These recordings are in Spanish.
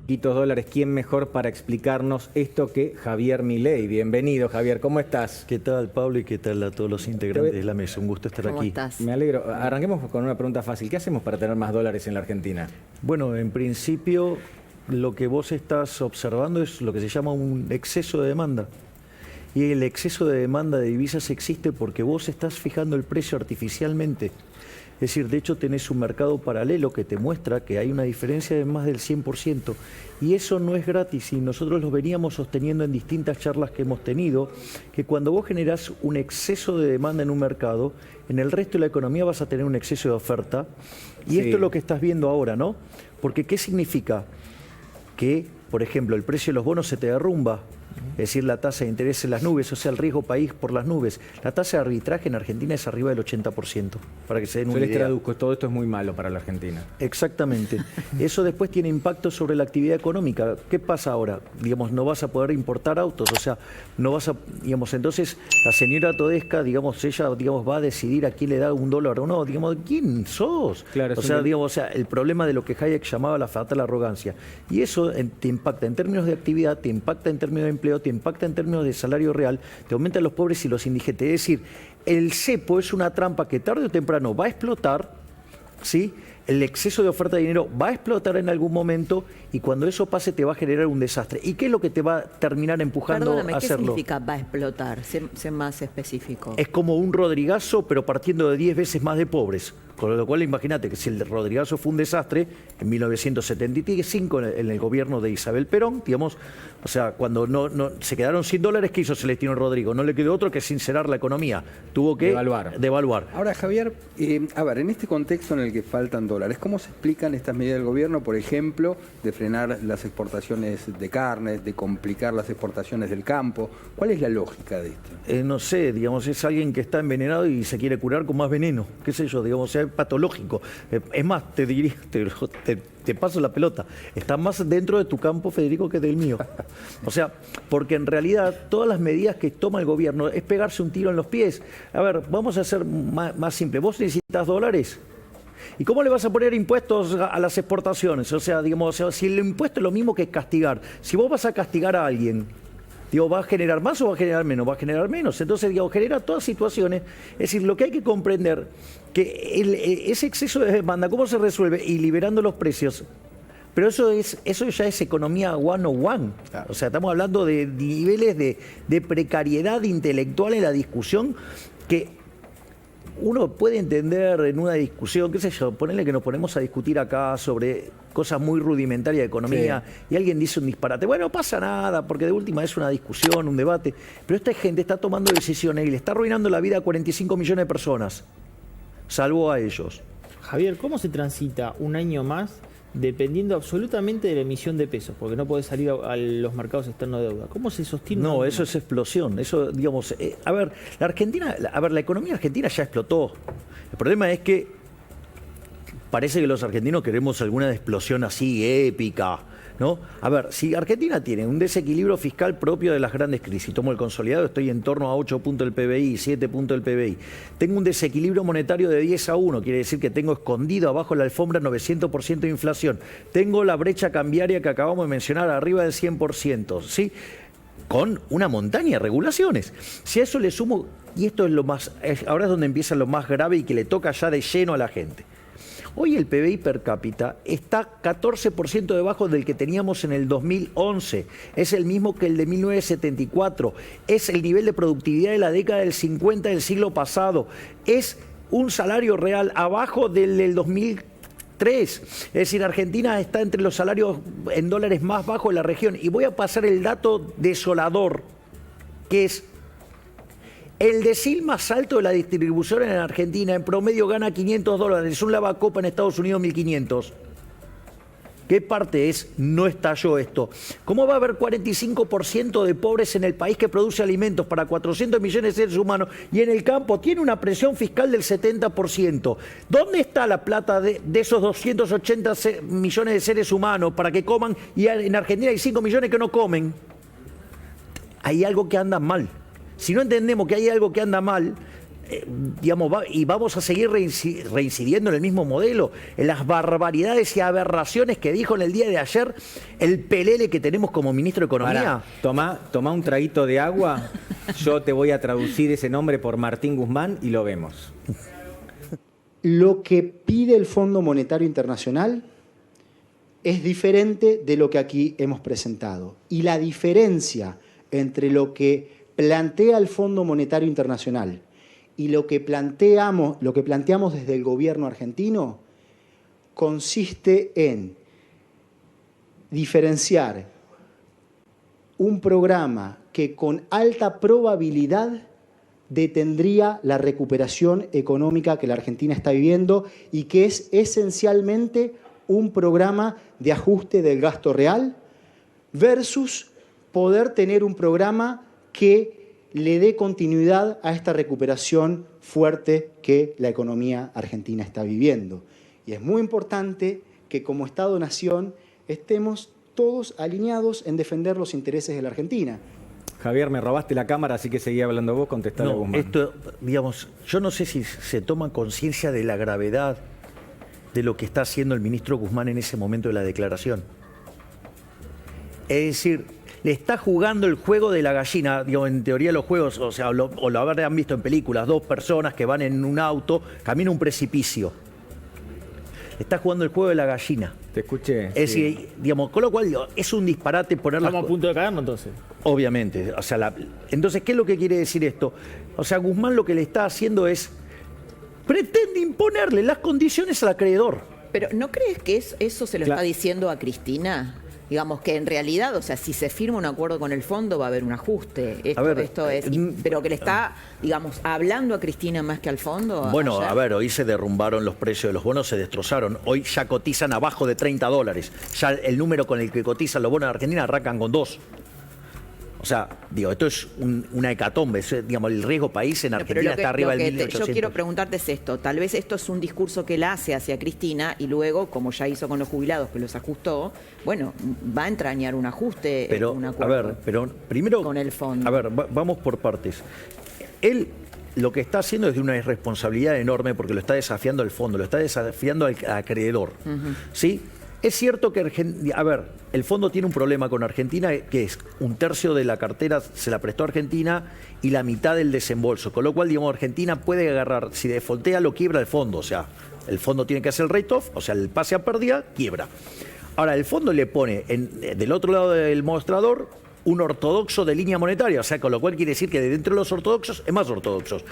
dólares. ¿Quién mejor para explicarnos esto que Javier Milei? Bienvenido, Javier. ¿Cómo estás? ¿Qué tal, Pablo? Y qué tal a todos los integrantes de la mesa. Un gusto estar ¿Cómo aquí. estás? Me alegro. Arranquemos con una pregunta fácil. ¿Qué hacemos para tener más dólares en la Argentina? Bueno, en principio, lo que vos estás observando es lo que se llama un exceso de demanda. Y el exceso de demanda de divisas existe porque vos estás fijando el precio artificialmente. Es decir, de hecho tenés un mercado paralelo que te muestra que hay una diferencia de más del 100%. Y eso no es gratis y nosotros lo veníamos sosteniendo en distintas charlas que hemos tenido, que cuando vos generás un exceso de demanda en un mercado, en el resto de la economía vas a tener un exceso de oferta. Y Sí. esto es lo que estás viendo ahora, ¿no? Porque ¿qué significa? Que, por ejemplo, el precio de los bonos se te derrumba. Es decir, la tasa de interés en las nubes, o sea, el riesgo país por las nubes. La tasa de arbitraje en Argentina es arriba del 80%, para que se den Yo una les idea. traduzco, todo esto es muy malo para la Argentina. Exactamente. Eso después tiene impacto sobre la actividad económica. ¿Qué pasa ahora? Digamos, no vas a poder importar autos, o sea, no vas a, digamos, entonces la señora Todesca, digamos, ella, digamos, va a decidir a quién le da $1 o no, digamos, ¿quién sos? Claro, o sea, digamos, o sea, el problema de lo que Hayek llamaba la fatal arrogancia. Y eso te impacta en términos de actividad, te impacta en términos de empleo, te impacta en términos de salario real, te aumentan los pobres y los indigentes. Es decir, el cepo es una trampa que tarde o temprano va a explotar, ¿sí? El exceso de oferta de dinero va a explotar en algún momento y cuando eso pase te va a generar un desastre. ¿Y qué es lo que te va a terminar empujando Perdóname, a ¿qué hacerlo? significa va a explotar? Sé más específico. Es como un Rodrigazo, pero partiendo de 10 veces más de pobres. Con lo cual, imagínate que si el Rodrigazo fue un desastre en 1975 en el gobierno de Isabel Perón, digamos, o sea, cuando no se quedaron $100, ¿qué hizo Celestino Rodrigo? No le quedó otro que sincerar la economía. Tuvo que devaluar. Ahora, Javier, a ver, en este contexto en el que faltan dólares, ¿cómo se explican estas medidas del gobierno, por ejemplo, de frenar las exportaciones de carne, de complicar las exportaciones del campo? ¿Cuál es la lógica de esto? No sé, digamos, es alguien que está envenenado y se quiere curar con más veneno, qué sé yo, digamos, o sea, es patológico. Es más, te diría, te paso la pelota, está más dentro de tu campo, Federico, que del mío. O sea, porque en realidad todas las medidas que toma el gobierno es pegarse un tiro en los pies. A ver, vamos a hacer más simple. ¿Vos necesitas dólares? ¿Y cómo le vas a poner impuestos a las exportaciones? O sea, digamos, si el impuesto es lo mismo que castigar, si vos vas a castigar a alguien, digo, ¿va a generar más o va a generar menos? Va a generar menos. Entonces, digo, genera todas situaciones. Es decir, lo que hay que comprender, que ese exceso de demanda, ¿cómo se resuelve? Y liberando los precios. Pero eso ya es economía 101. O sea, estamos hablando de niveles de precariedad intelectual en la discusión que uno puede entender en una discusión, qué sé yo, ponerle que nos ponemos a discutir acá sobre cosas muy rudimentarias de economía y alguien dice un disparate. Bueno, no pasa nada, porque de última es una discusión, un debate. Pero esta gente está tomando decisiones y le está arruinando la vida a 45 millones de personas, salvo a ellos. Javier, ¿cómo se transita un año más dependiendo absolutamente de la emisión de pesos? Porque no podés salir a los mercados externos de deuda. ¿Cómo se sostiene? No, eso es explosión. Eso, digamos, a ver, la economía argentina ya explotó. El problema es que parece que los argentinos queremos alguna explosión así épica, ¿no? A ver, si Argentina tiene un desequilibrio fiscal propio de las grandes crisis, tomo el consolidado, estoy en torno a 8 puntos del PBI, 7 puntos del PBI, tengo un desequilibrio monetario de 10-1, quiere decir que tengo escondido abajo la alfombra 900% de inflación, tengo la brecha cambiaria que acabamos de mencionar arriba del 100%, ¿sí? Con una montaña de regulaciones. Si a eso le sumo, y esto es lo más, ahora es donde empieza lo más grave y que le toca ya de lleno a la gente. Hoy el PBI per cápita está 14% debajo del que teníamos en el 2011. Es el mismo que el de 1974. Es el nivel de productividad de la década del 50 del siglo pasado. Es un salario real abajo del 2003. Es decir, Argentina está entre los salarios en dólares más bajos de la región. Y voy a pasar el dato desolador, que es el decil más alto de la distribución en Argentina, en promedio gana $500, un lavacopa en Estados Unidos 1.500. ¿Qué parte es? No estalló esto. ¿Cómo va a haber 45% de pobres en el país que produce alimentos para 400 millones de seres humanos y en el campo tiene una presión fiscal del 70%? ¿Dónde está la plata de esos 280 millones de seres humanos para que coman y en Argentina hay 5 millones que no comen? Hay algo que anda mal. Si no entendemos que hay algo que anda mal, y vamos a seguir reincidiendo en el mismo modelo, en las barbaridades y aberraciones que dijo en el día de ayer el pelele que tenemos como ministro de Economía. Tomá un traguito de agua, yo te voy a traducir ese nombre por Martín Guzmán y lo vemos. Lo que pide el Fondo Monetario Internacional es diferente de lo que aquí hemos presentado. Y la diferencia entre lo que plantea el Fondo Monetario Internacional y lo que planteamos desde el gobierno argentino consiste en diferenciar un programa que con alta probabilidad detendría la recuperación económica que la Argentina está viviendo y que es esencialmente un programa de ajuste del gasto real versus poder tener un programa que le dé continuidad a esta recuperación fuerte que la economía argentina está viviendo. Y es muy importante que como Estado-Nación estemos todos alineados en defender los intereses de la Argentina. Javier, me robaste la cámara, así que seguí hablando vos, contestale a No, Guzmán. esto, digamos, yo no sé si se toma conciencia de la gravedad de lo que está haciendo el ministro Guzmán en ese momento de la declaración. Es decir, le está jugando el juego de la gallina, digo, en teoría los juegos, o sea, lo habrán visto en películas, dos personas que van en un auto, camino a un precipicio. Está jugando el juego de la gallina. Te escuché. Es Sí. decir, digamos, con lo cual digo, es un disparate poner las Estamos a punto de caernos entonces. Obviamente. O sea, entonces, ¿qué es lo que quiere decir esto? O sea, Guzmán lo que le está haciendo es, pretende imponerle las condiciones al acreedor. Pero ¿no crees que eso se lo está diciendo a Cristina? Digamos que en realidad, o sea, si se firma un acuerdo con el fondo va a haber un ajuste. Esto es, pero que le está, digamos, hablando a Cristina más que al fondo. Bueno, ayer. a ver, hoy se derrumbaron los precios de los bonos, se destrozaron. Hoy ya cotizan abajo de $30. Ya el número con el que cotizan los bonos de Argentina arrancan con 2. O sea, digo, esto es una hecatombe. Digamos, el riesgo país en Argentina está arriba del 1.800. Yo quiero preguntarte es esto. Tal vez esto es un discurso que él hace hacia Cristina y luego, como ya hizo con los jubilados, que los ajustó, bueno, va a entrañar un ajuste, Pero, un a acuerdo ver, pero primero, con el fondo. a ver, vamos por partes. Él lo que está haciendo es de una irresponsabilidad enorme porque lo está desafiando al fondo, lo está desafiando al acreedor. ¿Sí? Es cierto que, a ver, el fondo tiene un problema con Argentina, que es 1/3 de la cartera se la prestó a Argentina y la mitad del desembolso. Con lo cual, digamos, Argentina puede agarrar, si defaultea, lo quiebra el fondo. O sea, el fondo tiene que hacer el write-off, o sea, el pase a pérdida, quiebra. Ahora, el fondo le pone del otro lado del mostrador un ortodoxo de línea monetaria, o sea, con lo cual quiere decir que de dentro de los ortodoxos es más ortodoxos.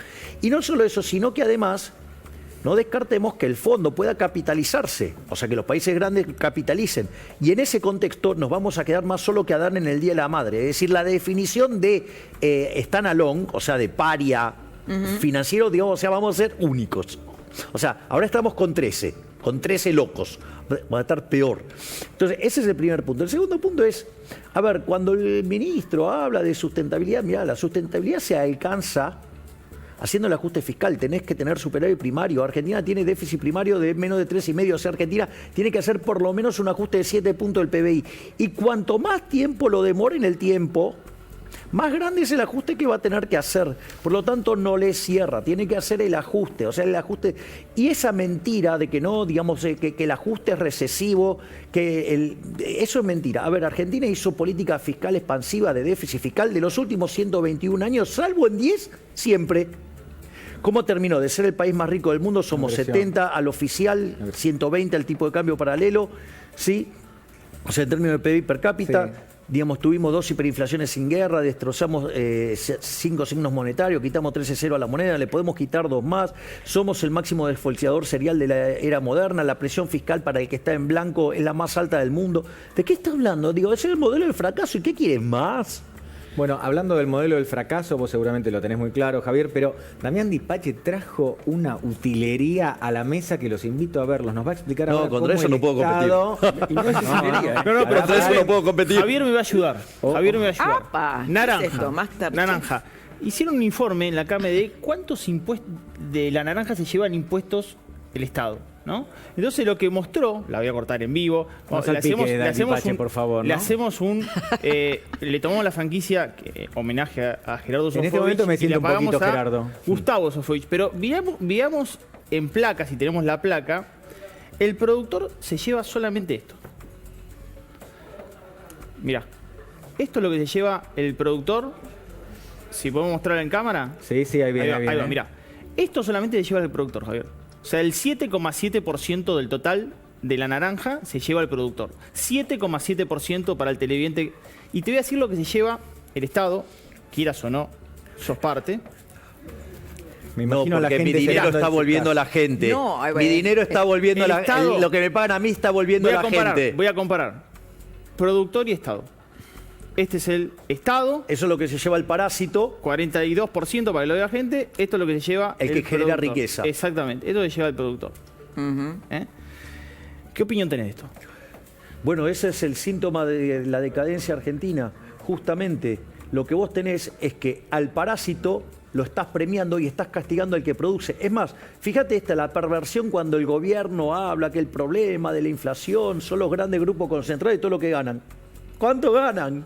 Y no solo eso, sino que además no descartemos que el fondo pueda capitalizarse, o sea, que los países grandes capitalicen. Y en ese contexto nos vamos a quedar más solo que Adán en el Día de la Madre. Es decir, la definición de stand-alone, o sea, de paria financiero, digamos, o sea, vamos a ser únicos. O sea, ahora estamos con 13 locos. Va a estar peor. Entonces, ese es el primer punto. El segundo punto es, a ver, cuando el ministro habla de sustentabilidad, mirá, la sustentabilidad se alcanza haciendo el ajuste fiscal. Tenés que tener superávit primario. Argentina tiene déficit primario de menos de 3,5. O sea, Argentina tiene que hacer por lo menos un ajuste de 7 puntos del PBI. Y cuanto más tiempo lo demore en el tiempo, más grande es el ajuste que va a tener que hacer. Por lo tanto, no le cierra, tiene que hacer el ajuste. O sea, el ajuste. Y esa mentira de que no, digamos, que el ajuste es recesivo, eso es mentira. A ver, Argentina hizo política fiscal expansiva de déficit fiscal de los últimos 121 años, salvo en 10, siempre. ¿Cómo terminó? De ser el país más rico del mundo, somos 70 al oficial, 120 al tipo de cambio paralelo, ¿sí? O sea, en términos de PIB per cápita. Sí. Digamos, tuvimos 2 hiperinflaciones sin guerra, destrozamos 5 signos monetarios, quitamos 13,0 a la moneda, le podemos quitar 2 más, somos el máximo desfolteador serial de la era moderna, la presión fiscal para el que está en blanco es la más alta del mundo. ¿De qué está hablando? Digo, ese es el modelo del fracaso, ¿y qué quieres más? Bueno, hablando del modelo del fracaso, vos seguramente lo tenés muy claro, Javier, pero Damián Dipache trajo una utilería a la mesa que los invito a verlos. Nos va a explicar ahora cómo contra eso no puedo competir. Y no es utilería, No, pero contra eso no puedo competir. Javier me va a ayudar. Javier me va a ayudar. ¡Apa! Naranja. ¿Qué es esto? Masterchef. Naranja. Hicieron un informe en la CAME de cuántos impuestos de la naranja se llevan impuestos el Estado. ¿no? Entonces lo que mostró, la voy a cortar en vivo, No le salpique, hacemos Dipache, un, por favor, ¿no? le hacemos un, le tomamos la franquicia homenaje a Gerardo Sofovich. En este momento me y siento le un pagamos poquito a Gerardo. Gustavo Sofovich, pero veamos en placa, si tenemos la placa, el productor se lleva solamente esto. Mirá, esto es lo que se lleva el productor. Si podemos mostrarlo en cámara. Sí, sí, ahí viene. Ahí va, mirá. Esto solamente se lleva el productor, Javier. O sea, el 7,7% del total de la naranja se lleva el productor. 7,7% para el televidente. Y te voy a decir lo que se lleva el Estado, quieras o no, sos parte. Me No, imagino a la porque gente mi dinero sacando está el volviendo a celular. la gente. No, ay, Mi bueno. dinero está volviendo a la Estado- lo que me pagan a mí está volviendo a la gente. Voy a comparar. Productor y Estado. Este es el Estado, Eso es lo que se lleva el parásito. 42% para lo de la gente. Esto es lo que se lleva El que genera productor. riqueza. Exactamente, esto se lleva el productor. ¿Eh? ¿Qué opinión tenés de esto? Bueno, ese es el síntoma de la decadencia argentina. Justamente lo que vos tenés es que al parásito lo estás premiando y estás castigando al que produce. Es más, fíjate la perversión cuando el gobierno habla que el problema de la inflación son los grandes grupos concentrados y todo lo que ganan. ¿Cuánto ganan?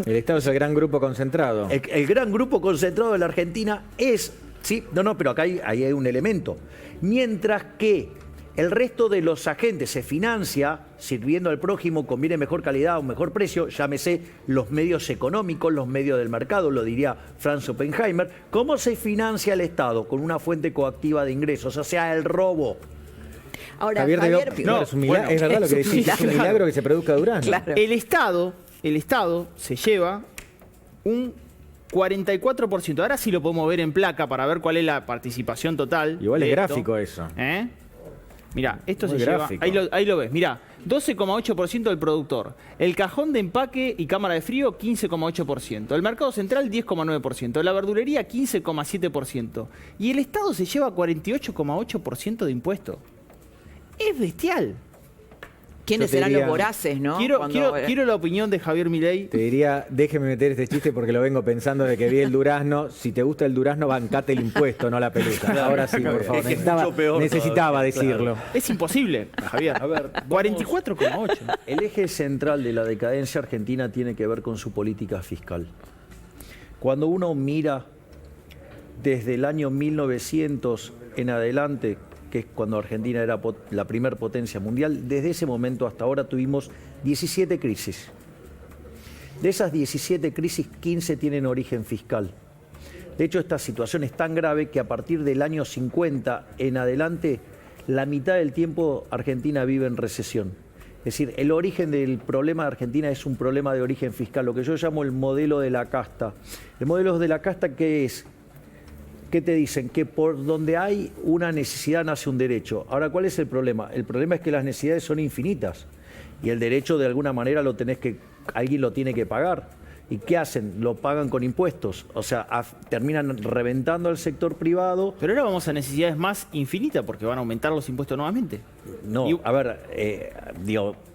El Estado es el gran grupo concentrado. El gran grupo concentrado de la Argentina es... Sí, no, pero acá hay un elemento. Mientras que el resto de los agentes se financia sirviendo al prójimo, conviene mejor calidad o mejor precio, llámese los medios económicos, los medios del mercado, lo diría Franz Oppenheimer. ¿Cómo se financia el Estado? Con una fuente coactiva de ingresos, o sea, el robo. Ahora, Javier, Javier, no, es, es verdad lo que decís, es un milagro que se produzca durazno. Claro. El Estado se lleva un 44%. Ahora sí lo podemos ver en placa para ver cuál es la participación total. Igual de es esto. gráfico eso. ¿Eh? Mirá, esto Muy se gráfico. lleva. Ahí lo ves, mirá. 12,8% del productor. El cajón de empaque y cámara de frío, 15,8%. El mercado central, 10,9%. La verdulería, 15,7%. Y el Estado se lleva 48,8% de impuesto. Es bestial. ¿Quiénes Yo te serán diría- los voraces, no? Quiero la opinión de Javier Milei. Te diría, déjeme meter este chiste porque lo vengo pensando de que vi el durazno. Si te gusta el durazno, bancate el impuesto, no la peluca. Ahora sí, por favor. Es que es mucho peor Necesitaba todavía, decirlo. Es imposible, Javier. A ver, 44,8. El eje central de la decadencia argentina tiene que ver con su política fiscal. Cuando uno mira desde el año 1900 en adelante, que es cuando Argentina era la primer potencia mundial, desde ese momento hasta ahora tuvimos 17 crisis. De esas 17 crisis, 15 tienen origen fiscal. De hecho, esta situación es tan grave que a partir del año 50 en adelante, la mitad del tiempo Argentina vive en recesión. Es decir, el origen del problema de Argentina es un problema de origen fiscal, lo que yo llamo el modelo de la casta. ¿El modelo de la casta qué es? ¿Qué te dicen? Que por donde hay una necesidad nace un derecho. Ahora, ¿cuál es el problema? El problema es que las necesidades son infinitas y el derecho de alguna manera alguien lo tiene que pagar. ¿Y qué hacen? Lo pagan con impuestos. O sea, terminan reventando al sector privado. Pero ahora vamos a necesidades más infinitas porque van a aumentar los impuestos nuevamente. No, Y- a ver,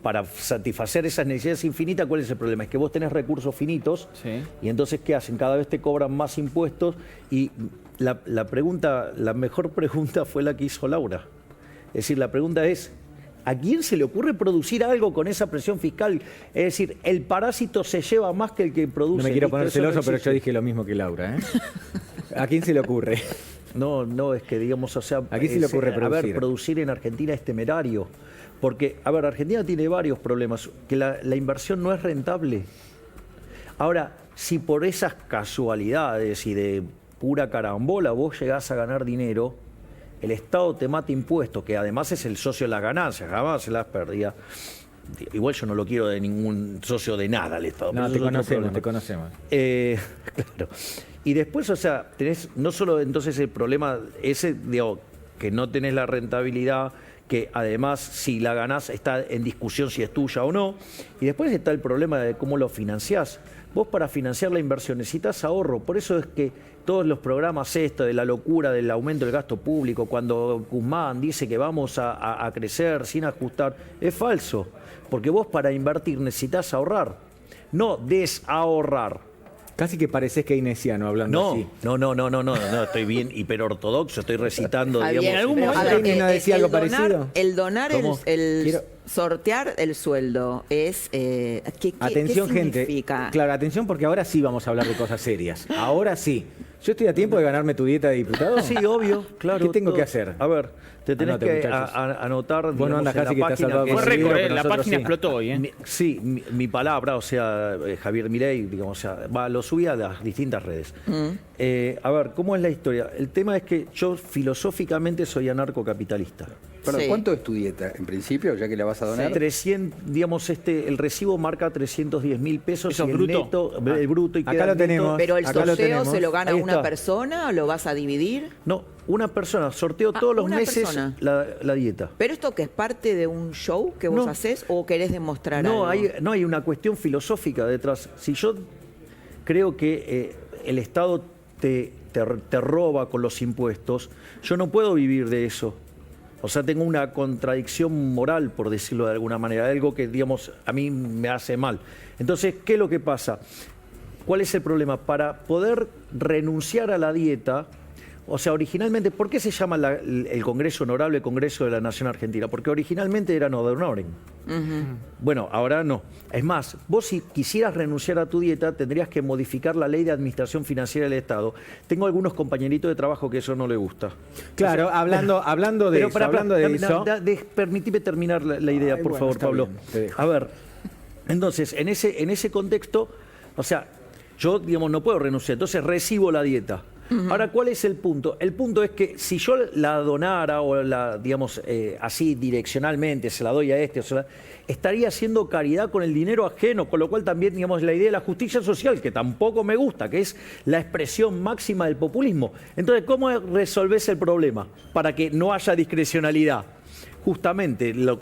para satisfacer esas necesidades infinitas, ¿cuál es el problema? Es que vos tenés recursos finitos Sí. y entonces, ¿qué hacen? Cada vez te cobran más impuestos y la mejor pregunta fue la que hizo Laura. Es decir, la pregunta es, ¿a quién se le ocurre producir algo con esa presión fiscal? Es decir, el parásito se lleva más que el que produce. No me quiero ¿Listo? poner Eso no celoso, pero yo existe. dije lo mismo que Laura. ¿Eh? ¿A quién se le ocurre? No, es que digamos, o sea, ¿A quién se le ocurre a ver, producir? producir en Argentina es temerario. Porque, a ver, Argentina tiene varios problemas, que la inversión no es rentable. Ahora, si por esas casualidades y de pura carambola vos llegás a ganar dinero, el Estado te mata impuestos, que además es el socio de las ganancias, jamás se las perdía. Igual yo no lo quiero de ningún socio de nada al Estado. pero No, eso te es otro conocemos, problema. te conocemos. Claro. Y después, o sea, tenés no solo entonces el problema ese, que no tenés la rentabilidad, que además si la ganás está en discusión si es tuya o no, y después está el problema de cómo lo financiás. Vos para financiar la inversión necesitas ahorro, por eso es que todos los programas de la locura del aumento del gasto público, cuando Guzmán dice que vamos a crecer sin ajustar, es falso, porque vos para invertir necesitas ahorrar, no desahorrar. Casi que pareces keynesiano hablando así. No, estoy bien hiperortodoxo, estoy recitando, Javier, digamos. en algún momento- a ver, ¿Alguien decía algo parecido? El donar, ¿Cómo? sortear el sueldo es... Atención, ¿qué gente. significa? Claro, atención porque ahora sí vamos a hablar de cosas serias. Ahora sí. ¿Yo estoy a tiempo de ganarme tu dieta de diputado? Sí, obvio, claro. ¿Qué tengo todo. que hacer? A ver, te tenés Anote, que muchachos. anotar, Vos no digamos, andás en casi la que estás página salvado que con Fue el es- libro, récord, pero la nosotros página sí. explotó hoy, ¿eh? Sí, mi palabra, o sea, Javier Milei, digamos, o sea, lo subí a las distintas redes. A ver, ¿cómo es la historia? El tema es que yo filosóficamente soy anarcocapitalista. Perdón, Sí. ¿cuánto es tu dieta en principio, ya que la vas a donar? 300, digamos, el recibo marca 310.000 pesos. ¿Eso y es el bruto? neto, el bruto y Acá queda lo neto. tenemos. Pero el Acá lo sorteo tenemos. se lo gana Ahí una está. persona o lo vas a dividir. No, una persona, sorteo todos los una meses persona. la dieta. ¿Pero esto que es parte de un show que vos No. haces o querés demostrar No, algo? no hay una cuestión filosófica detrás. Si yo creo que el Estado te roba con los impuestos, yo no puedo vivir de eso. O sea, tengo una contradicción moral, por decirlo de alguna manera, algo que, digamos, a mí me hace mal. Entonces, ¿qué es lo que pasa? ¿Cuál es el problema? Para poder renunciar a la dieta, o sea, originalmente, ¿por qué se llama el Congreso Honorable Congreso de la Nación Argentina? Porque originalmente era no de honorem. Bueno, ahora no. Es más, vos si quisieras renunciar a tu dieta, tendrías que modificar la ley de administración financiera del Estado. Tengo algunos compañeritos de trabajo que eso no les gusta. Claro, hablando de Pero eso, pará, hablando de eso. permitime terminar la idea, Ay, por bueno, favor, está Pablo. bien, te dejo. A ver, entonces, en ese contexto, o sea, yo, digamos, no puedo renunciar, entonces recibo la dieta. Ahora, ¿cuál es el punto? El punto es que si yo la donara o la, digamos, así direccionalmente, se la doy a este, o sea, estaría haciendo caridad con el dinero ajeno, con lo cual también, digamos, la idea de la justicia social, que tampoco me gusta, que es la expresión máxima del populismo. Entonces, ¿cómo resolvés el problema? Para que no haya discrecionalidad. Justamente lo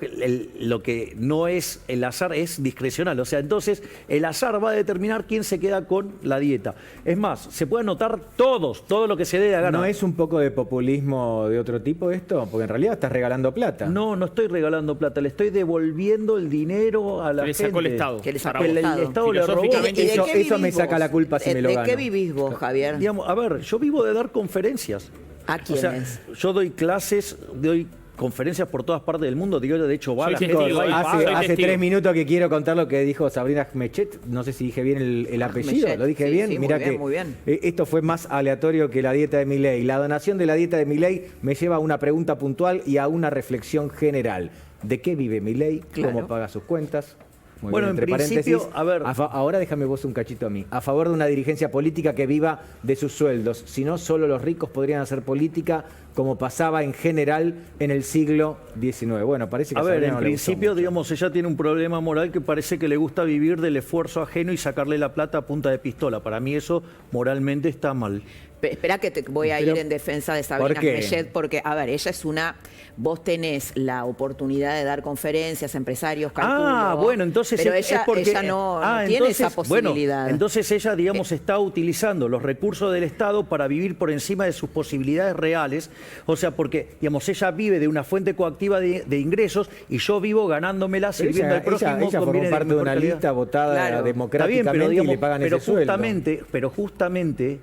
que no es el azar es discrecional. O sea, entonces el azar va a determinar quién se queda con la dieta. Es más, se puede anotar todo lo que se dé a ganar. ¿No es un poco de populismo de otro tipo esto? Porque en realidad estás regalando plata. No estoy regalando plata, le estoy devolviendo el dinero a la Que le gente. sacó el Estado. Que le sacó Que el Estado. el Estado le robó. Filosóficamente, ¿Y de Eso- qué eso me vivís saca vos? la culpa si me lo ¿De gano. qué vivís vos, Javier? Digamos, a ver, yo vivo de dar conferencias. ¿A O sea, quiénes? yo doy clases, doy conferencias por todas partes del mundo. Digo, de hecho, va Soy la testigo, gente. va y ¿eh? paga. Soy Hace testigo. 3 minutos que quiero contar lo que dijo Sabrina Mechet. No sé si dije bien el apellido. Mechet, ¿Lo dije sí, bien? sí, muy Mirá bien, que muy bien. esto fue más aleatorio que la dieta de Milei. La donación de la dieta de Milei me lleva a una pregunta puntual y a una reflexión general. ¿De qué vive Milei? Claro. ¿Cómo paga sus cuentas? Muy Bueno, bien, en principio, a ver. Ahora déjame vos un cachito a mí. A favor de una dirigencia política que viva de sus sueldos. Si no, solo los ricos podrían hacer política como pasaba en general en el siglo XIX. Bueno, parece que A ver, Sabrina en no le gustó principio, mucho. digamos, ella tiene un problema moral que parece que le gusta vivir del esfuerzo ajeno y sacarle la plata a punta de pistola. Para mí eso moralmente está mal. Espera que te voy a Pero, ir en defensa de Sabrina ¿por qué? Mechet, porque, a ver, ella es una... Vos tenés la oportunidad de dar conferencias a empresarios, calculo. Bueno, entonces pero es ella, porque ella no tiene esa posibilidad. Bueno, entonces ella, digamos, está utilizando los recursos del Estado para vivir por encima de sus posibilidades reales. O sea, porque, digamos, ella vive de una fuente coactiva de ingresos y yo vivo ganándomela Pero sirviendo al prójimo ella con formó bienes parte de mejor una calidad. lista votada Claro. Está democráticamente bien, pero, digamos, y le pagan ese sueldo. pero justamente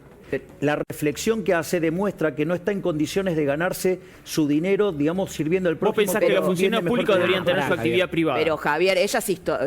la reflexión que hace demuestra que no está en condiciones de ganarse su dinero, digamos, sirviendo al Vos prójimo. pensás que con los un bien de funcionarios mejor públicos calidad. deberían tener su Pará, actividad Javier. privada. Pero Javier, ella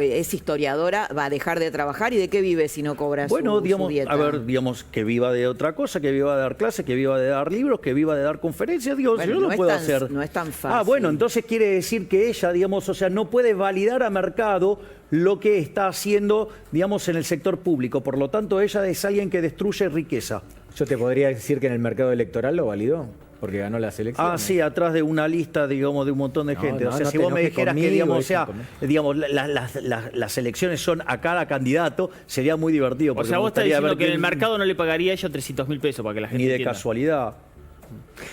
es historiadora, va a dejar de trabajar y ¿de qué vive si no cobra Bueno, su digamos, dieta? a ver, digamos, que viva de otra cosa, que viva de dar clases, que viva de dar libros, que viva de dar conferencias, digo, Bueno, yo no lo es puedo tan- hacer. no es tan fácil. Ah, bueno, entonces quiere decir que ella, digamos, o sea, no puede validar a mercado lo que está haciendo, digamos, en el sector público. Por lo tanto, ella es alguien que destruye riqueza. Yo te podría decir que en el mercado electoral lo validó, porque ganó las elecciones. Ah, sí, atrás de una lista, digamos, de un montón de No, gente. no, O sea, no si te vos me enojes dijeras que, conmigo, digamos, o es sea, conmigo. digamos, las elecciones son a cada candidato, sería muy divertido. O porque sea, me vos estás gustaría diciendo ver que en el quién- mercado no le pagaría a ella 300.000 pesos para que la gente Ni de entienda. casualidad.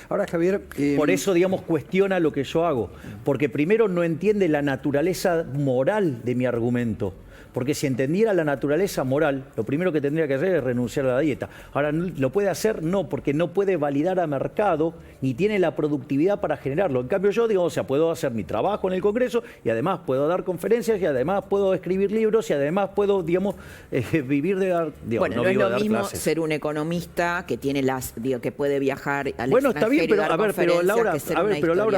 Ahora, Javier... Por eso, digamos, cuestiona lo que yo hago. Porque primero no entiende la naturaleza moral de mi argumento. Porque si entendiera la naturaleza moral, lo primero que tendría que hacer es renunciar a la dieta. Ahora, ¿lo puede hacer? No, porque no puede validar a mercado ni tiene la productividad para generarlo. En cambio yo, digo, o sea, puedo hacer mi trabajo en el Congreso y además puedo dar conferencias y además puedo escribir libros y además puedo, digamos, vivir de dar, digamos, bueno, no es lo mismo ser un economista que tiene que puede viajar al bueno, está bien, pero a ver, pero Laura,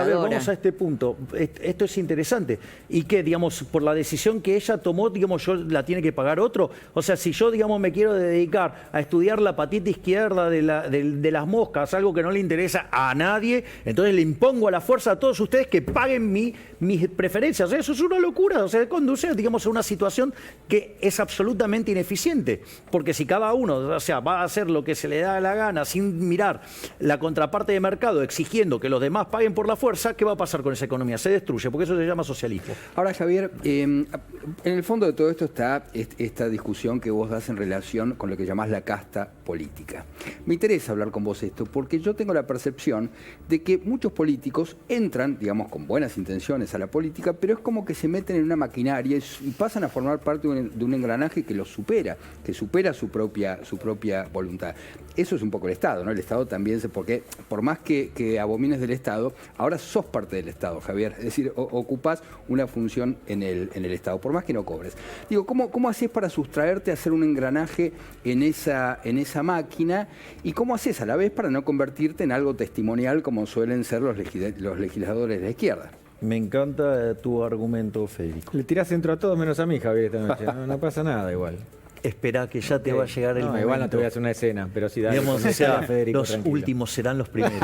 a ver, vamos a este punto. Esto es interesante. Y que, digamos, por la decisión que ella tomó, digamos, yo la tiene que pagar otro. O sea, si yo, digamos, me quiero dedicar a estudiar la patita izquierda de las moscas, algo que no le interesa a nadie, entonces le impongo a la fuerza a todos ustedes que paguen mis preferencias. Eso es una locura. O sea, conduce, digamos, a una situación que es absolutamente ineficiente. Porque si cada uno, o sea, va a hacer lo que se le da la gana sin mirar la contraparte de mercado, exigiendo que los demás paguen por la fuerza, ¿qué va a pasar con esa economía? Se destruye, porque eso se llama socialismo. Ahora, Javier, en el fondo de todo esto está esta discusión que vos das en relación con lo que llamás la casta política. Me interesa hablar con vos esto porque yo tengo la percepción de que muchos políticos entran, digamos, con buenas intenciones a la política, pero es como que se meten en una maquinaria y pasan a formar parte de un engranaje que los supera, que supera su propia voluntad. Eso es un poco el Estado, ¿no? El Estado también, porque por más que abomines del Estado, ahora sos parte del Estado, Javier. Es decir, ocupás una función en el Estado, por más que no cobres. Digo, ¿cómo haces para sustraerte a hacer un engranaje en esa máquina? ¿Y cómo haces a la vez para no convertirte en algo testimonial como suelen ser los legisladores de la izquierda? Me encanta tu argumento, Federico. Le tirás centro a todos menos a mí, Javier, esta noche. No pasa nada igual. Espera que ya te va a llegar el momento. Igual no te voy a hacer una escena, pero sí, dale. Digamos, Federico, los tranquilo. últimos serán los primeros.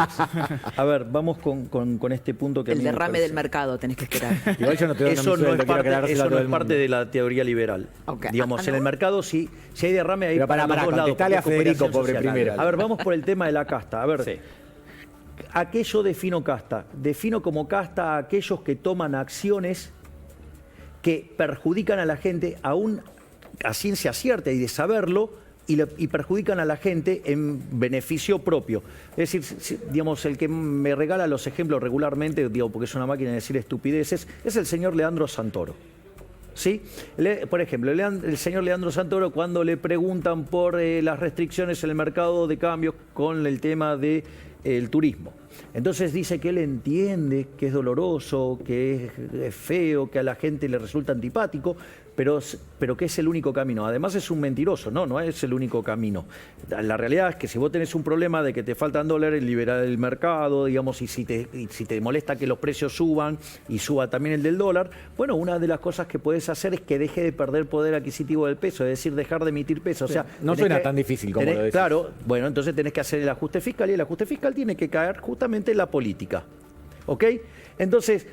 A ver, vamos con este punto que a el mí me derrame parece. del mercado tenés que esperar. Igual yo no te doy Eso no es parte de de la teoría liberal. Okay. Digamos, ¿no? en el mercado si hay derrame ahí Pero para los dos lados. contestale a porque es Federico, cooperación pobre, social. primero. A ver, vamos por el tema de la casta. A ver, Sí. ¿a qué yo defino casta? Defino como casta a aquellos que toman acciones que perjudican a la gente aún a ciencia cierta y de saberlo, y perjudican a la gente en beneficio propio. Es decir, digamos, el que me regala los ejemplos regularmente, digo, porque es una máquina de decir estupideces, es el señor Leandro Santoro. ¿Sí? Por ejemplo, el señor Leandro Santoro, cuando le preguntan por las restricciones en el mercado de cambios con el tema del turismo. Entonces dice que él entiende que es doloroso, que es feo, que a la gente le resulta antipático, pero que es el único camino. Además es un mentiroso, no es el único camino. La realidad es que si vos tenés un problema de que te faltan dólares, liberar el mercado, digamos, y si te molesta que los precios suban y suba también el del dólar, bueno, una de las cosas que podés hacer es que deje de perder poder adquisitivo del peso, es decir, dejar de emitir peso. O sea, no suena tan difícil como lo decís. Claro, bueno, entonces tenés que hacer el ajuste fiscal y el ajuste fiscal tiene que caer justamente en la política. ¿Ok? Entonces,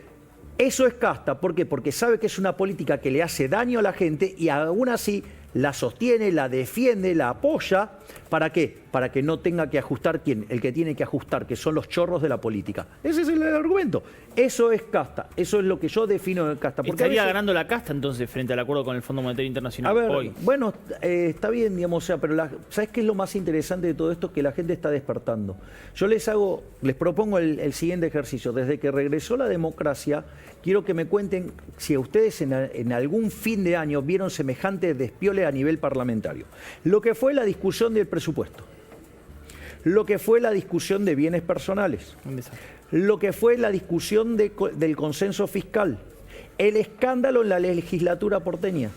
eso es casta. ¿Por qué? Porque sabe que es una política que le hace daño a la gente y aún así la sostiene, la defiende, la apoya. ¿Para qué? Para que no tenga que ajustar ¿quién? El que tiene que ajustar, que son los chorros de la política. Ese es el argumento. Eso es casta. Eso es lo que yo defino de casta. Porque ¿Estaría ganando la casta entonces frente al acuerdo con el Fondo Monetario Internacional a ver, hoy? bueno, está bien, digamos, o sea, pero ¿sabes qué es lo más interesante de todo esto? Que la gente está despertando. Yo les propongo el siguiente ejercicio. Desde que regresó la democracia, quiero que me cuenten si a ustedes en algún fin de año vieron semejante despiole a nivel parlamentario. Lo que fue la discusión del presupuesto, lo que fue la discusión de bienes personales, lo que fue la discusión del consenso fiscal, el escándalo en la legislatura porteña,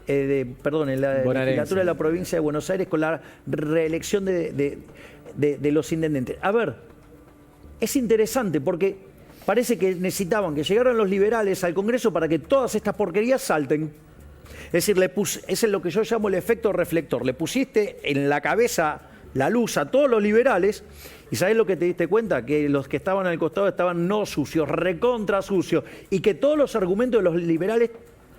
en la legislatura de la provincia de Buenos Aires con la reelección de los intendentes. A ver, es interesante porque parece que necesitaban que llegaran los liberales al Congreso para que todas estas porquerías salten. Es decir, es lo que yo llamo el efecto reflector. Le pusiste en la cabeza la luz a todos los liberales y ¿sabés lo que te diste cuenta? Que los que estaban al costado estaban no sucios, recontra sucios, y que todos los argumentos de los liberales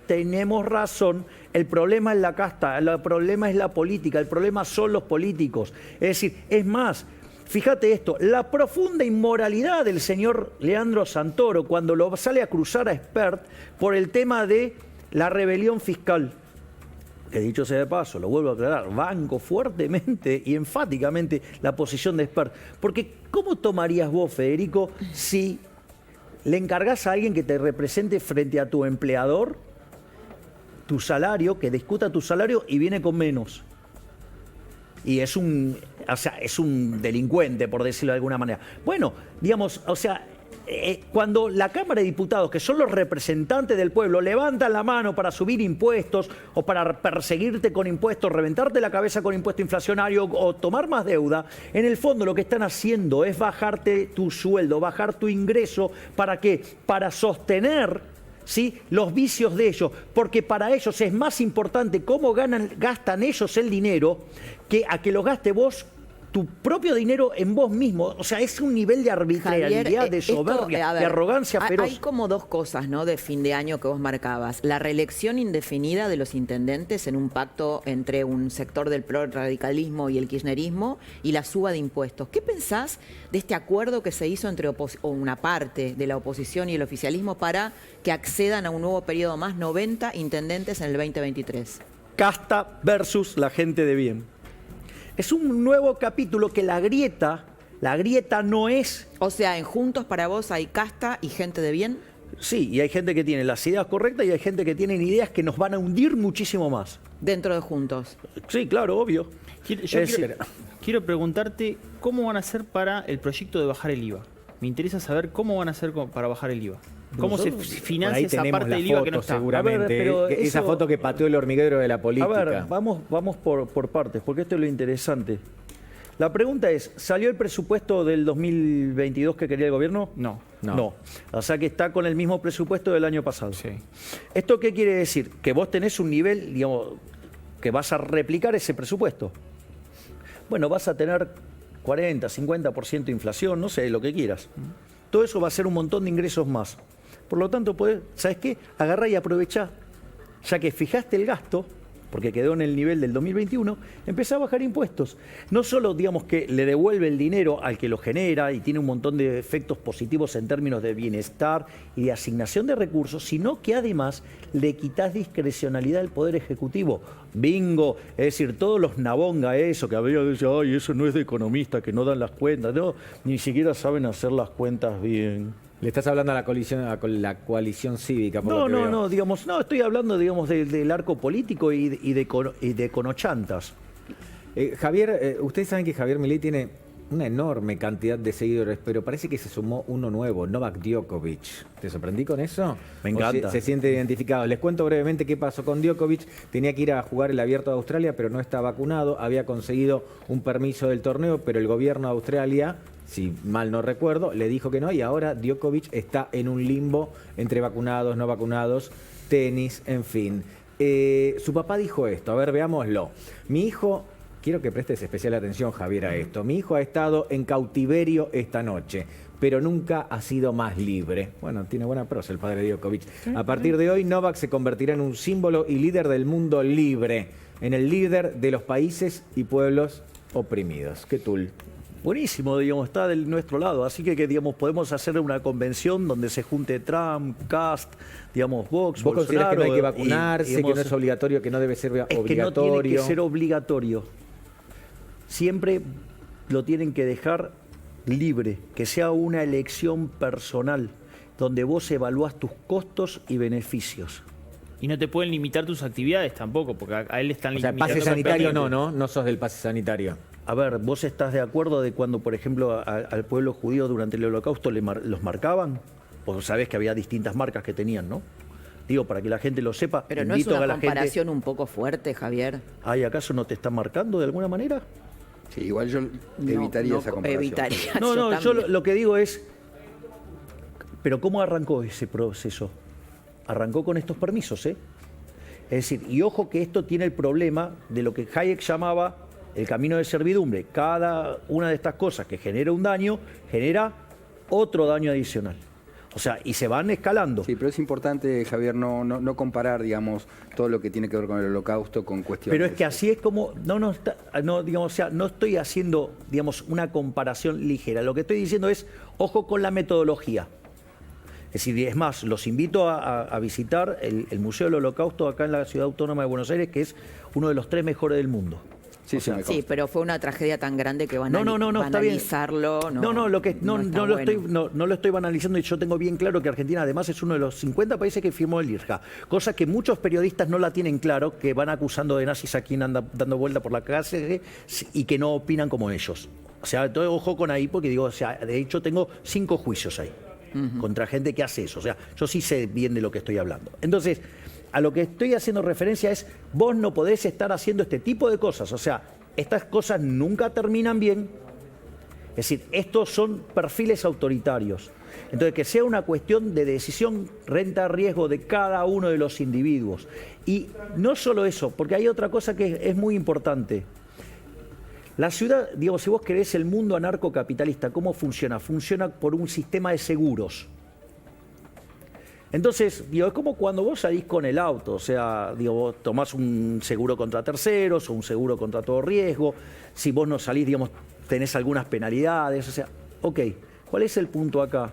tenemos razón. El problema es la casta, el problema es la política, el problema son los políticos. Es decir, es más, fíjate esto, la profunda inmoralidad del señor Leandro Santoro cuando lo sale a cruzar a Spert por el tema de la rebelión fiscal. Que dicho sea de paso, lo vuelvo a aclarar, banco fuertemente y enfáticamente la posición de Spert. Porque ¿cómo tomarías vos, Federico, si le encargás a alguien que te represente frente a tu empleador tu salario, que discuta tu salario y viene con menos. Y es un delincuente, por decirlo de alguna manera. Bueno, digamos, cuando la Cámara de Diputados, que son los representantes del pueblo, levantan la mano para subir impuestos o para perseguirte con impuestos, reventarte la cabeza con impuesto inflacionario o tomar más deuda, en el fondo lo que están haciendo es bajarte tu sueldo, bajar tu ingreso. ¿Para qué? Para sostener, ¿sí?, los vicios de ellos, porque para ellos es más importante cómo gastan ellos el dinero que a que lo gaste vos, tu propio dinero en vos mismo. O sea, es un nivel de arbitrariedad, Javier, de soberbia, de arrogancia feroz. Hay como dos cosas, ¿no?, de fin de año que vos marcabas. La reelección indefinida de los intendentes en un pacto entre un sector del radicalismo y el kirchnerismo y la suba de impuestos. ¿Qué pensás de este acuerdo que se hizo entre una parte de la oposición y el oficialismo para que accedan a un nuevo periodo más, 90 intendentes en el 2023? Casta versus la gente de bien. Es un nuevo capítulo que la grieta no es... O sea, en Juntos para vos hay casta y gente de bien. Sí, y hay gente que tiene las ideas correctas y hay gente que tiene ideas que nos van a hundir muchísimo más. Dentro de Juntos. Sí, claro, obvio. Quiero preguntarte cómo van a hacer para el proyecto de bajar el IVA. Me interesa saber cómo van a hacer para bajar el IVA. ¿Cómo se financia esa parte del IVA que no está? Seguramente, pero esa foto que pateó el hormiguero de la política. A ver, vamos por partes, porque esto es lo interesante. La pregunta es, ¿salió el presupuesto del 2022 que quería el gobierno? No. O sea que está con el mismo presupuesto del año pasado. Sí. ¿Esto qué quiere decir? Que vos tenés un nivel, digamos, que vas a replicar ese presupuesto. Bueno, vas a tener 40, 50% de inflación, no sé, lo que quieras. Todo eso va a ser un montón de ingresos más. Por lo tanto, ¿sabes qué? Agarrá y aprovechá, ya que fijaste el gasto, porque quedó en el nivel del 2021, empezá a bajar impuestos. No solo, digamos, que le devuelve el dinero al que lo genera y tiene un montón de efectos positivos en términos de bienestar y de asignación de recursos, sino que además le quitás discrecionalidad al Poder Ejecutivo. Bingo, es decir, todos los nabonga eso, que había dicho, ay, eso no es de economista, que no dan las cuentas, no, ni siquiera saben hacer las cuentas bien. Le estás hablando a la coalición cívica. No, digamos, no, estoy hablando, digamos, del arco político y de conochantas. Javier, ustedes saben que Javier Milei tiene una enorme cantidad de seguidores, pero parece que se sumó uno nuevo, Novak Djokovic. ¿Te sorprendí con eso? Me encanta. Se siente identificado. Les cuento brevemente qué pasó con Djokovic. Tenía que ir a jugar el Abierto de Australia, pero no está vacunado. Había conseguido un permiso del torneo, pero el gobierno de Australia, si mal no recuerdo, le dijo que no, y ahora Djokovic está en un limbo entre vacunados, no vacunados, tenis, en fin. Su papá dijo esto, a ver, veámoslo. Mi hijo, quiero que prestes especial atención, Javier, a esto. Mi hijo ha estado en cautiverio esta noche, pero nunca ha sido más libre. Bueno, tiene buena prosa el padre Djokovic. A partir de hoy, Novak se convertirá en un símbolo y líder del mundo libre, en el líder de los países y pueblos oprimidos. ¿Qué tul? Buenísimo, digamos, está de nuestro lado. Así que digamos, podemos hacer una convención donde se junte Trump, Cast, digamos, Vox, ¿Vos considerás que no hay que Bolsonaro vacunarse, que no es obligatorio, que no debe ser obligatorio? Es que no tiene que ser obligatorio. Siempre lo tienen que dejar libre, que sea una elección personal, donde vos evaluás tus costos y beneficios. Y no te pueden limitar tus actividades tampoco, porque a él le están limitando. O sea, pase sanitario no sos del pase sanitario. A ver, ¿vos estás de acuerdo de cuando, por ejemplo, al pueblo judío durante el Holocausto los marcaban? Vos sabés que había distintas marcas que tenían, ¿no? Digo, para que la gente lo sepa. Pero no es una comparación un poco fuerte, Javier. ¿Ay, acaso no te están marcando de alguna manera? Sí, igual yo evitaría esa comparación. Yo lo que digo es, pero ¿cómo arrancó ese proceso? Arrancó con estos permisos, ¿eh? Es decir, y ojo que esto tiene el problema de lo que Hayek llamaba el camino de servidumbre. Cada una de estas cosas que genera un daño, genera otro daño adicional. O sea, y se van escalando. Sí, pero es importante, Javier, no comparar, digamos, todo lo que tiene que ver con el Holocausto con cuestiones. Pero es que así es como, digamos, o sea, no estoy haciendo, digamos, una comparación ligera. Lo que estoy diciendo es, ojo con la metodología. Es decir, es más, los invito a visitar el Museo del Holocausto acá en la Ciudad Autónoma de Buenos Aires, que es uno de los 3 mejores del mundo. Sí, sí, me consta. Sí, pero fue una tragedia tan grande que van a está bien. banalizarlo. No, no lo estoy banalizando y yo tengo bien claro que Argentina además es uno de los 50 países que firmó el IRJA, cosa que muchos periodistas no la tienen claro, que van acusando de nazis a quien anda dando vuelta por la calle y que no opinan como ellos. O sea, ojo con ahí porque digo, o sea, de hecho tengo 5 juicios ahí contra gente que hace eso. O sea, yo sí sé bien de lo que estoy hablando. Entonces, a lo que estoy haciendo referencia es, vos no podés estar haciendo este tipo de cosas. O sea, estas cosas nunca terminan bien. Es decir, estos son perfiles autoritarios. Entonces, que sea una cuestión de decisión renta-riesgo de cada uno de los individuos. Y no solo eso, porque hay otra cosa que es muy importante. La ciudad, digo, si vos querés el mundo anarcocapitalista, ¿cómo funciona? Funciona por un sistema de seguros. Entonces, digo, es como cuando vos salís con el auto, o sea, digo, vos tomás un seguro contra terceros o un seguro contra todo riesgo. Si vos no salís, digamos, tenés algunas penalidades, o sea, ok, ¿cuál es el punto acá?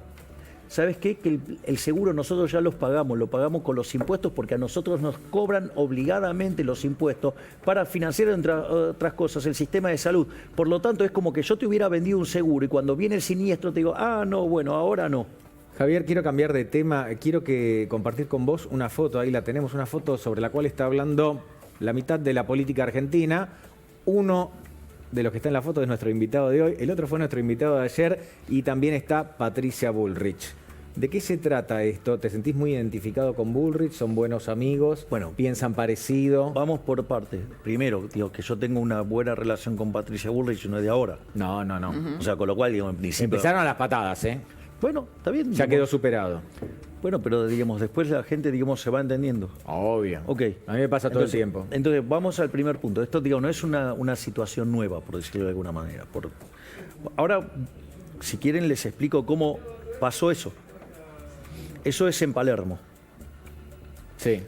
¿Sabes qué? Que el seguro nosotros ya lo pagamos con los impuestos porque a nosotros nos cobran obligadamente los impuestos para financiar, entre otras cosas, el sistema de salud. Por lo tanto, es como que yo te hubiera vendido un seguro y cuando viene el siniestro te digo, ah, no, bueno, ahora no. Javier, quiero cambiar de tema, quiero compartir con vos una foto, ahí la tenemos, una foto sobre la cual está hablando la mitad de la política argentina. Uno de los que está en la foto es nuestro invitado de hoy, el otro fue nuestro invitado de ayer y también está Patricia Bullrich. ¿De qué se trata esto? ¿Te sentís muy identificado con Bullrich? ¿Son buenos amigos? Bueno, ¿piensan parecido? Vamos por partes. Primero, digo, que yo tengo una buena relación con Patricia Bullrich, no es de ahora. No. O sea, con lo cual, digo, en principio... Empezaron a las patadas, ¿eh? Bueno, está bien. Ya quedó superado. Bueno, pero digamos, después la gente, digamos, se va entendiendo. Obvio. Ok. A mí me pasa todo el tiempo. Entonces, vamos al primer punto. Esto, digo, no es una situación nueva, por decirlo de alguna manera. Ahora, si quieren, les explico cómo pasó eso. Eso es en Palermo. Sí.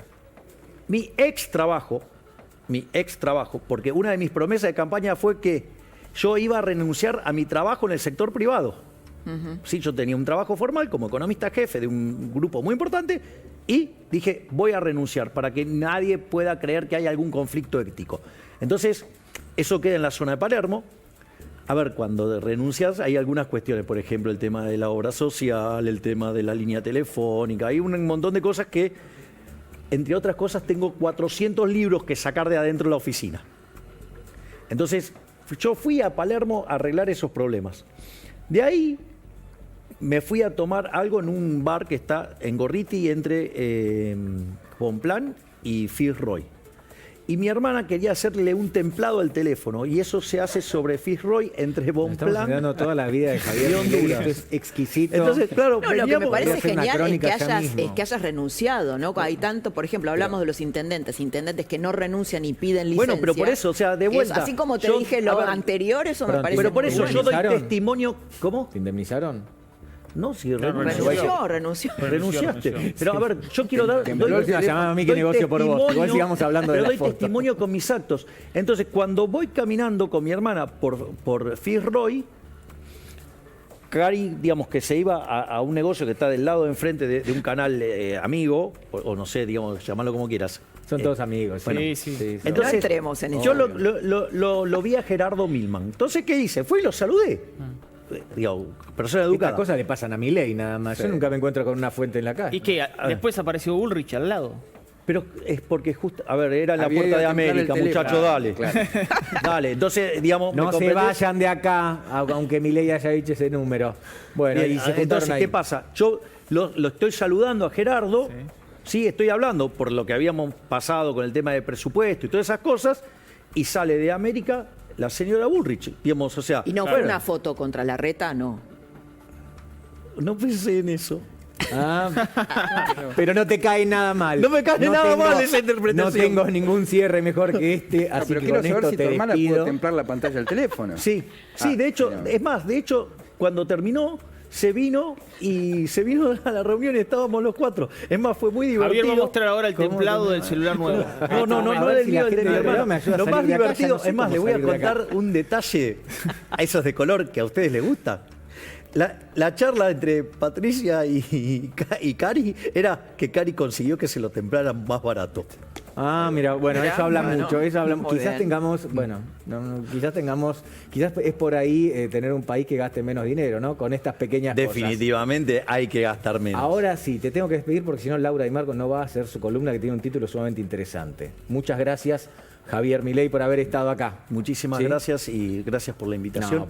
Mi ex trabajo, porque una de mis promesas de campaña fue que yo iba a renunciar a mi trabajo en el sector privado. Sí, yo tenía un trabajo formal como economista jefe de un grupo muy importante y dije, voy a renunciar para que nadie pueda creer que hay algún conflicto ético. Entonces, eso queda en la zona de Palermo. A ver, cuando renuncias hay algunas cuestiones, por ejemplo, el tema de la obra social, el tema de la línea telefónica, hay un montón de cosas que, entre otras cosas, tengo 400 libros que sacar de adentro de la oficina. Entonces, yo fui a Palermo a arreglar esos problemas. De ahí me fui a tomar algo en un bar que está en Gorriti entre Bonplan y Fitzroy. Y mi hermana quería hacerle un templado al teléfono y eso se hace sobre Fitzroy entre Bonplan. Estamos mirando toda la vida de Javier. Esto es exquisito. Entonces, claro, no, lo que me parece genial es que que hayas renunciado, ¿no? Hay tanto, por ejemplo, hablamos de los intendentes que no renuncian y piden licencia. Bueno, pero por eso, o sea, de vuelta. Así como te dije lo anterior, eso me parece. Pero por eso yo doy ¿Indemnizaron? testimonio. ¿Cómo? ¿Te indemnizaron? No, si renunció. Renunciaste. Pero a ver, yo quiero dar. Llamame a mí que negocio por vos. Igual sigamos hablando de la doy foto. testimonio con mis actos. Entonces, cuando voy caminando con mi hermana por Fitzroy, Cari, digamos que se iba a un negocio que está del lado de enfrente de un canal amigo, o no sé, digamos, llamarlo como quieras. Son todos amigos. Bueno, sí. Entonces, no entremos en eso. Yo lo vi a Gerardo Milman. Entonces, ¿qué hice? Fui y lo saludé. Digo, persona educada. Estas cosas le pasan a Milei nada más. Sí. Yo nunca me encuentro con una fuente en la calle. Y que después apareció Bullrich al lado. Pero es porque justo, a ver, era en la Había puerta de ido a comprar América, el muchacho, teléfono. dale. Claro. Dale, entonces, digamos, No ¿me se comprendés? vayan de acá, aunque Milei haya dicho ese número. Bueno, Bien, y se juntaron entonces, ahí. ¿qué pasa? Yo lo estoy saludando a Gerardo, sí, estoy hablando por lo que habíamos pasado con el tema de presupuesto y todas esas cosas, y sale de América la señora Bullrich, digamos, o sea... Y no fue una foto contra la reta, no. No pensé en eso. Pero no te cae nada mal. No me cae nada mal esa interpretación. No tengo ningún cierre mejor que este, No, así pero que quiero con saber esto si tu te hermana pudo despido. templar la pantalla del teléfono. Sí, de hecho, mira. es más, de hecho, cuando terminó, se vino a la reunión y estábamos los 4. Es más, fue muy divertido. Javier va a mostrar ahora el ¿Cómo? templado del celular nuevo. No A ver del si mío, la el de gente mi del programa hermano. me ayuda a Lo salir más de acá, ya divertido, no sé es más, cómo le voy a salir de acá. contar un detalle a esos de color que a ustedes les gusta. La charla entre Patricia y Cari era que Cari consiguió que se lo templaran más barato. Ah, mira, bueno, Mirá, eso habla bueno, mucho, eso habla, muy quizás bien. tengamos, bueno, quizás es por ahí tener un país que gaste menos dinero, ¿no? Con estas pequeñas cosas. Definitivamente hay que gastar menos. Ahora sí, te tengo que despedir porque si no Laura Di Marco no va a hacer su columna que tiene un título sumamente interesante. Muchas gracias, Javier Milei, por haber estado acá. Muchísimas ¿Sí? gracias y gracias por la invitación. No,